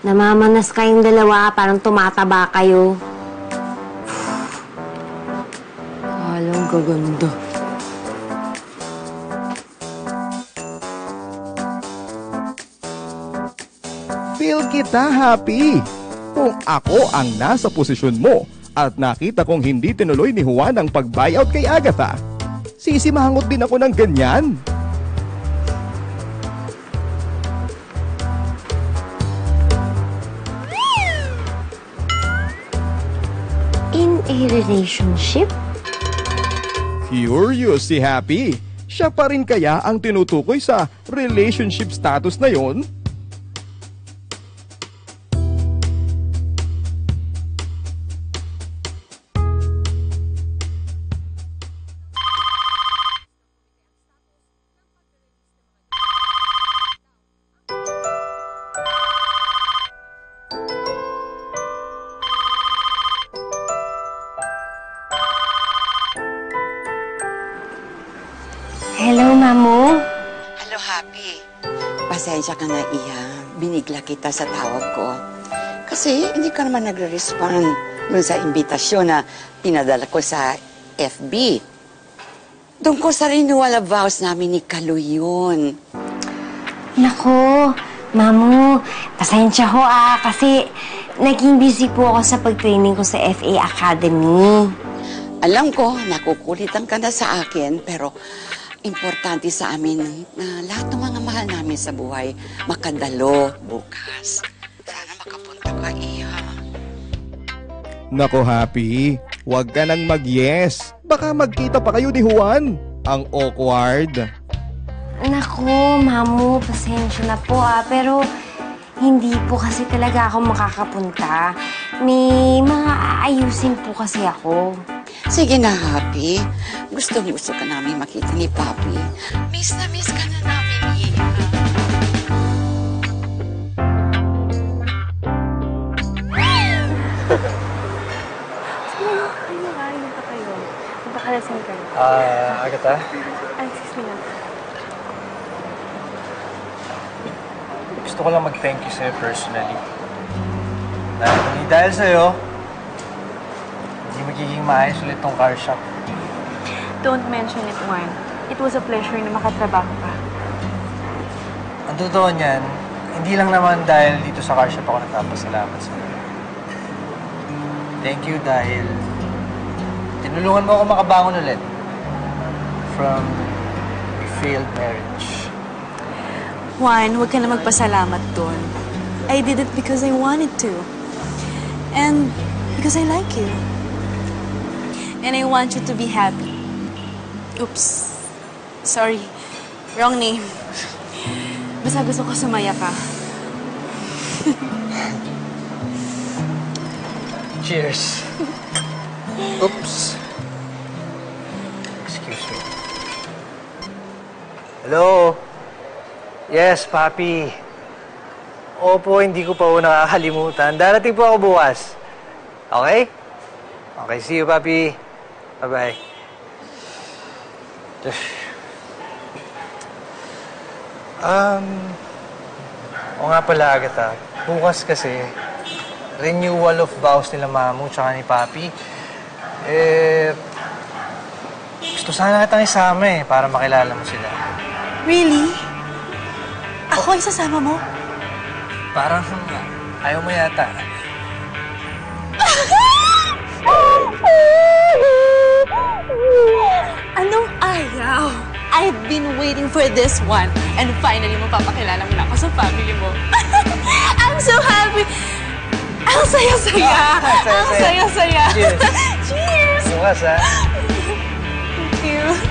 Namamanas kayong dalawa, parang tumataba kayo. Alang gaganda. Feel kita, Happy. Kung ako ang nasa posisyon mo at nakita kong hindi tinuloy ni Juan ang pag-buyout kay Agatha, sisimangot din ako ng ganyan. In a relationship? Curious si Happy. Siya pa rin kaya ang tinutukoy sa relationship status na yon? Hello, Mamu. Hello, Happy. Pasensya ka na, Iha. Binigla kita sa tawag ko. Kasi hindi ka naman nagre-respond dun sa imbitasyon na pinadala ko sa FB. Doon ko sa renewal of vows namin ni Kaloy yun. Nako, Mamu, pasensya ho kasi naging busy po ako sa pag-training ko sa FA Academy. Alam ko, nakukulitan ka na sa akin, pero importante sa amin na lahat ng mga mahal namin sa buhay makadalo bukas. Sana makapunta ka, Iha. Nako, Happy. Huwag ka nang mag-yes. Baka magkita pa kayo ni Juan. Ang awkward. Nako, Mamu, pasensya na po pero hindi po kasi talaga ako makakapunta. May mga aayusin po kasi ako. Sige na, Happy. Gusto ka namin makita ni Papi. Miss na miss ka na namin, Iha. Ayun pa kayo. Magpakalasan kayo. Agatha? Excuse me lang. Gusto ko lang mag-thank you sa'yo personally. Dahil sa'yo, hindi magiging maayos ulit tong car shop. Don't mention it, Juan. It was a pleasure na makatrabaho ka. Ang totoo niyan, hindi lang naman dahil dito sa car shop ako nagpapasalamat sa'yo. Thank you dahil tinulungan mo ako makabangon ulit from a failed marriage. Juan, huwag ka na magpasalamat doon. I did it because I wanted to. And because I like you. And I want you to be happy. Oops. Sorry. Wrong name. Basta gusto ko sumaya ka. Cheers. Oops. Excuse me. Hello? Yes, Papi. Opo, hindi ko pa po nakakalimutan. Darating po ako bukas. Okay? Okay, see you, Papi. Bye-bye. O nga pala, Agatha. Bukas kasi, renewal of vows nila Mamu tsaka ni Papi. Gusto sana kitang isama para makilala mo sila. Really? Ako isasama mo? Parang ayaw mo yata. Anong ayaw? I've been waiting for this one. And finally, mapapakilala mo na ako sa family mo. I'm so happy. Ang saya-saya. Ang saya-saya. Cheers. Cheers. Bukas, ha? Thank you.